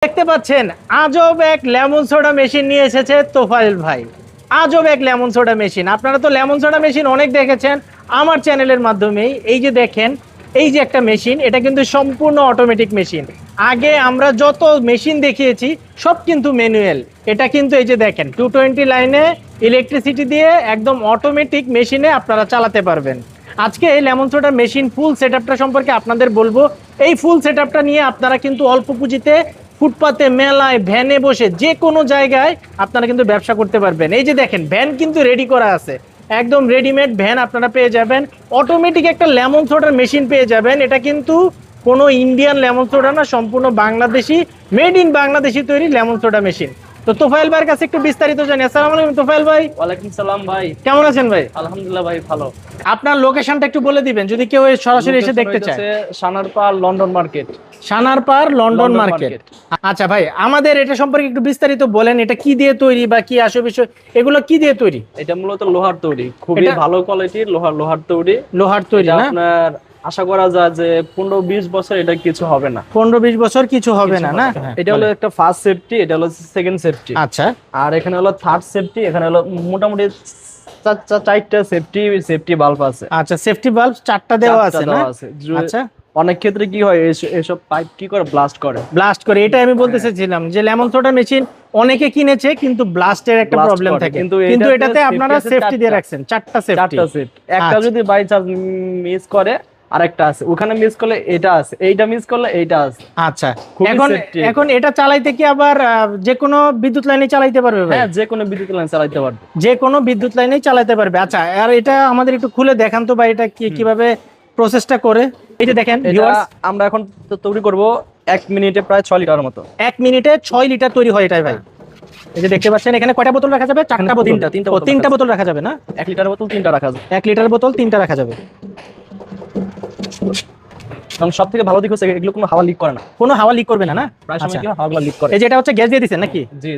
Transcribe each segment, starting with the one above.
দেখতে পাচ্ছেন আজব এক লেমন সোডা মেশিন নিয়ে এসেছে তোফায়েল ভাই। আজব এক লেমন সোডা মেশিন। আপনারা তো লেমন সোডা মেশিন অনেক দেখেছেন আমার চ্যানেলের মাধ্যমেই। এই যে দেখেন, এই যে একটা মেশিন, এটা কিন্তু সম্পূর্ণ অটোমেটিক মেশিন। আগে আমরা যত মেশিন দেখিয়েছি সব কিন্তু ম্যানুয়াল। এটা কিন্তু এই যে দেখেন 220 লাইনে ইলেকট্রিসিটি দিয়ে একদম অটোমেটিক মেশিনে আপনারা চালাতে পারবেন। আজকে এই লেমন সোডার মেশিন ফুল সেটআপটা সম্পর্কে আপনাদের বলবো। এই ফুল সেটআপটা নিয়ে আপনারা কিন্তু অল্প পুঁজিতে ফুটপাতে, মেলায়, ভ্যানে বসে যে কোনো জায়গায় আপনারা কিন্তু ব্যবসা করতে পারবেন। এই যে দেখেন ভ্যান কিন্তু রেডি করা আছে, একদম রেডিমেড ভ্যান আপনারা পেয়ে যাবেন। অটোমেটিক একটা লেমন সোডার মেশিন পেয়ে যাবেন। এটা কিন্তু কোনো ইন্ডিয়ান লেমন সোডা না, সম্পূর্ণ বাংলাদেশি, মেড ইন বাংলাদেশি তৈরি লেমন সোডা মেশিন। তো তোফায়েল ভাইয়ের কাছে একটু বিস্তারিত জানি। আসসালামু আলাইকুম তোফায়েল ভাই। ওয়ালাইকুম সালাম ভাই, কেমন আছেন ভাই? আলহামদুলিল্লাহ ভাই, ভালো। আপনার লোকেশনটা একটু বলে দিবেন যদি কেউ সরাসরি এসে দেখতে চায়। Sanarpar London market. Sanarpar London market. আচ্ছা ভাই, আমাদের এটা সম্পর্কে একটু বিস্তারিত বলেন। এটা কি দিয়ে তৈরি বা কি আসে বিষয়, এগুলো কি দিয়ে তৈরি? এটা মূলত লোহার তৈরি, খুবই ভালো কোয়ালিটির লোহার তৈরি। লোহার তৈরি না? আপনার আশা করা যায় যে 15-20 বছর এটা কিছু হবে না। 15-20 বছর কিছু হবে না না? এটা হলো একটা ফার্স্ট সেফটি, এটা হলো সেকেন্ড সেফটি। আচ্ছা, আর এখানে হলো থার্ড সেফটি। এখানে হলো মোটামুটি চারটা সেফটি বাল্ব আছে। আচ্ছা, সেফটি বাল্ব চারটা দেওয়া আছে না? আচ্ছা, অনেক ক্ষেত্রে কি হয়, এসব পাইপ কি করে ব্লাস্ট করে। এটা আমি বলতে চাইছিলাম যে লেমন সোডা মেশিন অনেকে কিনেছে কিন্তু ব্লাস্টের একটা প্রবলেম থাকে, কিন্তু এটাতে আপনারা সেফটি দিয়ে রাখছেন চারটা সেফটি। একটা যদি বাই চান্স মিস করে আরেকটা আছে, ওখানে মিস করলে এটা আছে, এইটা মিস করলে এইটা আছে। আচ্ছা, এখন এটা চালাইতে কি আবার যে কোনো বিদ্যুৎ লাইনে চালাইতে পারবে ভাই? হ্যাঁ, যে কোনো বিদ্যুৎ লাইন চালাতে পারবে, যে কোনো বিদ্যুৎ লাইনে চালাতে পারবে। আচ্ছা, আর এটা আমাদের একটু খুলে দেখান তো ভাই, এটা কিভাবে প্রসেসটা করে। এই যে দেখেন ভিউয়ার্স, আমরা এখন তৈরি করব 1 মিনিটে প্রায় 6 লিটার মতো। 1 মিনিটে 6 লিটার তৈরি হয় এটাই ভাই। এই যে দেখতে পাচ্ছেন এখানে কয়টা বোতল রাখা যাবে? চারটা বোতল, তিনটা বোতল রাখা যাবে না? 1 লিটার বোতল 3টা রাখা যাবে। 1 লিটার বোতল 3টা রাখা যাবে। কারণ সব থেকে ভালো দিক হচ্ছে এগুলো কোনো হাওয়া লিক করে না। কোনো হাওয়া লিক করবে না না? প্রায় সময় কি হাওয়া লিক করে। এই যে এটা হচ্ছে গ্যাস দিয়ে দিছেন নাকি? জি।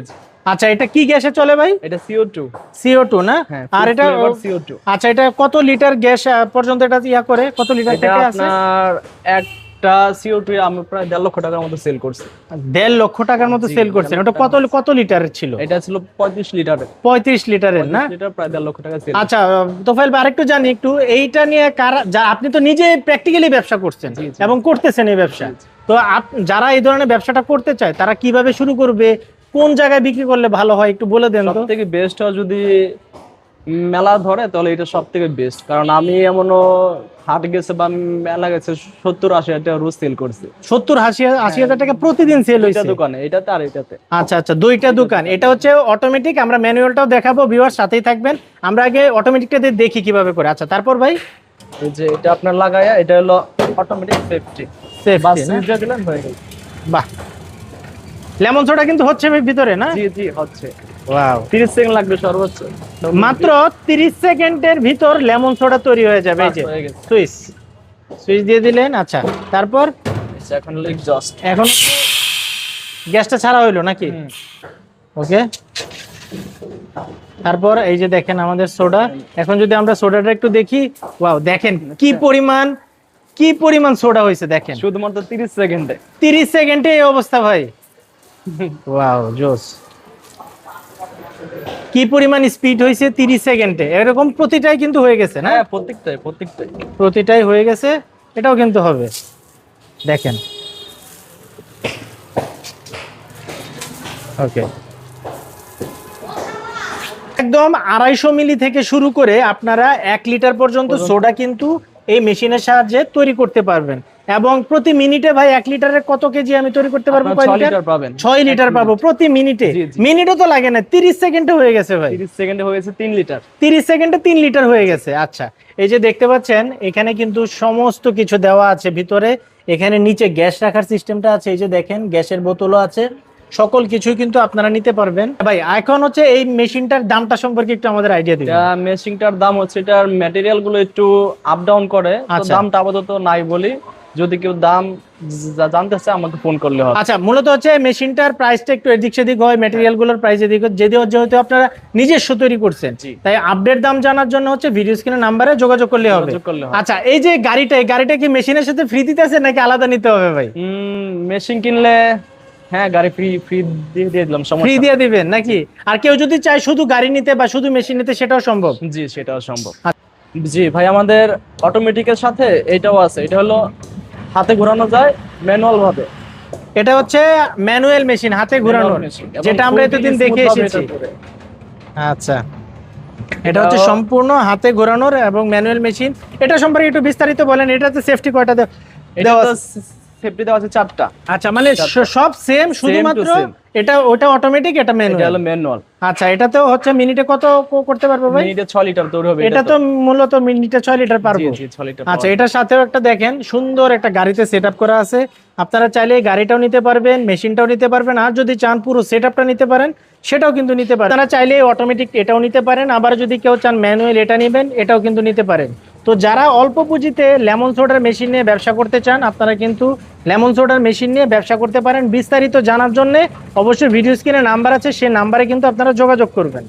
আচ্ছা, এটা কি গ্যাসে চলে ভাই? এটা CO2। CO2 না? আর এটা CO2। আচ্ছা, এটা কত লিটার গ্যাস পর্যন্ত এটা ইয়া করে? কত লিটার থেকে আছে? আপনার একটা CO2 আমরা প্রায় 1.5 লক্ষ টাকার মতো সেল করছি। 1.5 লক্ষ টাকার মতো সেল করছেন। ওটা কত লিটারের ছিল? এটা ছিল 35 লিটারের। 35 লিটারের না? লিটার প্রায় 1.5 লক্ষ টাকা সেল। আচ্ছা তোফায়েল ভাই, আরেকটু জানি একটু এইটা নিয়ে আপনি তো নিজে প্র্যাকটিক্যালি ব্যবসা করছেন এবং করতেছেন এই ব্যবসা। তো যারা এই ধরনের ব্যবসাটা করতে চায় তারা কিভাবে শুরু করবে, কোন জায়গায় বিক্রি করলে ভালো হয় একটু বলে দেন তো। সবথেকে বেস্ট হয় যদি মেলা ধরে তাহলে এটা সবথেকে বেস্ট। কারণ আমি এমনও হাট গেছে বা মেলা গেছে 70-80 হাজার রোজ সেল করছি। 70-80 হাজার টাকা প্রতিদিন সেল হইছে দোকানে, এটাতে আর এটাতে। আচ্ছা, দুইটা দোকান। এটা হচ্ছে অটোমেটিক, আমরা ম্যানুয়ালটাও দেখাবো, ভিউয়ার সাথেই থাকবেন। আমরা আগে অটোমেটিকটা দিয়ে দেখি কিভাবে করে। আচ্ছা, তারপর ভাই এই যে এটা আপনার লাগায়া, এটা হলো অটোমেটিক সেফটি। বাস সুইচটা দিলেন হয়ে গেল। বাহ, লেমন সোডা কিন্তু হচ্ছে ভিতরে না? জি হচ্ছে। ওয়াও, 30 সেকেন্ড লাগবে সর্বোচ্চ। মাত্র 30 সেকেন্ডের ভিতর লেমন সোডা তৈরি হয়ে যাবে। এই যে সুইচ দিয়ে দিলেন। আচ্ছা, তারপর এখন হলো এক্সজস্ট। এখন গ্যাসটা ছাড়া হইলো নাকি? ওকে, তারপর এই যে দেখেন আমাদের সোডা। এখন যদি আমরা সোডাটা একটু দেখি, ওয়াও, দেখেন কি পরিমাণ সোডা হয়েছে দেখেন, শুধুমাত্র 30 সেকেন্ডে। 30 সেকেন্ডে এই অবস্থা ভাই। ওয়াও, জোস। কি পরিমাণ স্পিড হয়েছে 30 সেকেন্ডে। এরকম প্রতিটাই কিন্তু হয়ে গেছে না? হ্যাঁ, প্রত্যেকটাই হয়ে গেছে। এটাও কিন্তু হবে, দেখেন। ওকে, একদম 250 মিলি থেকে শুরু করে আপনারা 1 লিটার পর্যন্ত সোডা কিন্তু এই মেশিনের সাহায্যে তৈরি করতে পারবেন। এবং প্রতি মিনিটে ভাই 1 লিটারের কত কেজি আমি তৈরি করতে পারবো? 6 লিটার পাবেন। 6 লিটার পাবো প্রতি মিনিটে। মিনিটও তো লাগে না, 30 সেকেন্ডে হয়ে গেছে ভাই। 30 সেকেন্ডে হয়ে গেছে 3 লিটার। 30 সেকেন্ডে 3 লিটার হয়ে গেছে। আচ্ছা, এই যে দেখতে পাচ্ছেন এখানে কিন্তু সমস্ত কিছু দেওয়া আছে ভিতরে। এখানে নিচে গ্যাস রাখার সিস্টেমটা আছে। এই যে দেখেন গ্যাসের বোতলও আছে, সকল কিছু কিন্তু আপনারা নিতে পারবেন। ভাই এখন হচ্ছে এই মেশিনটার দামটা সম্পর্কে একটু আমাদের আইডিয়া দিবেন। মেশিনটার দাম হচ্ছে, এটার ম্যাটেরিয়াল গুলো একটু আপ ডাউন করে, তো দামটা আপাতত নাই বলি। যদি কেউ দাম জানতে চায় আমাকে ফোন করলে হবে। আচ্ছা, মূলত হচ্ছে মেশিনটার প্রাইসটা একটু এদিক সেদিক হয়, ম্যাটেরিয়াল গুলোর প্রাইস এদিক হয়, যেহেতু আপনারা নিজস্ব তৈরি করছেন, তাই আপডেট দাম জানার জন্য হচ্ছে ভিডিও স্ক্রিনের নাম্বারে যোগাযোগ করলে হবে। আচ্ছা, এই যে গাড়িটা কি মেশিনের সাথে ফ্রি দিতেছে নাকি আলাদা নিতে হবে ভাই? মেশিন কিনলে হ্যাঁ, গাড়ি ফ্রি ফ্রি দিয়ে দিলাম, ফ্রি সমস্যা দিয়ে দিবেন নাকি? আর কেউ যদি চায় শুধু গাড়ি নিতে বা শুধু মেশিন নিতে সেটাও সম্ভব? নেই। জি, সেটাও সম্ভব। জি ভাই, আমাদের অটোমেটিকের সাথে এটাও আছে। এটা হলো হাতে ঘোরানো যায় ম্যানুয়াল ভাবে। এটা হচ্ছে ম্যানুয়াল মেশিন, হাতে ঘোরানোর, Manual machine, এবং যেটা আমরা খুবই এতদিন smooth দেখে ভাবে এসেছি। এটা ঘোরে। আচ্ছা, এটা হচ্ছে সম্পূর্ণ হাতে ঘোরানোর এবং ম্যানুয়াল মেশিন। এটা সম্পর্কে একটু বিস্তারিত বলেন। এটাতে সেফটি কয়টা দেওয়া এটা আছে? সেফটি দেওয়া আছে 4টা। আচ্ছা, মানে সব সেম, শুধুমাত্র same। এটা ওটা অটোমেটিক, এটা এটা ম্যানুয়াল। হলো ম্যানুয়াল। আচ্ছা, এটাতেও হচ্ছে মিনিটে কত করতে পারবে ভাই? মিনিটে 6 লিটার দৌড় হবে এটা তো মূলত মিনিটে 6 লিটার পারবো। জি 6 লিটার। আচ্ছা, এটার সাথেও একটা দেখেন সুন্দর একটা গাড়িতে সেট আপ করা আছে। আপনারা চাইলে এই গাড়িটাও নিতে পারবেন, মেশিনটাও নিতে পারবেন, আর যদি চান পুরো সেট আপটা নিতে পারেন সেটাও কিন্তু নিতে পারেন। আপনারা চাইলে অটোমেটিক এটাও নিতে পারেন, আবার যদি কেউ চান ম্যানুয়াল এটা নেবেন, এটাও কিন্তু নিতে পারেন। তো যারা অল্প পুঁজিতে লেমন সোডার মেশিন নিয়ে ব্যবসা করতে চান, আপনারা কিন্তু লেমন সোডার মেশিন নিয়ে ব্যবসা করতে পারেন। বিস্তারিত জানার জন্য অবশ্যই ভিডিও স্ক্রিনে নাম্বার আছে, সেই নাম্বারে কিন্তু আপনারা যোগাযোগ করবেন।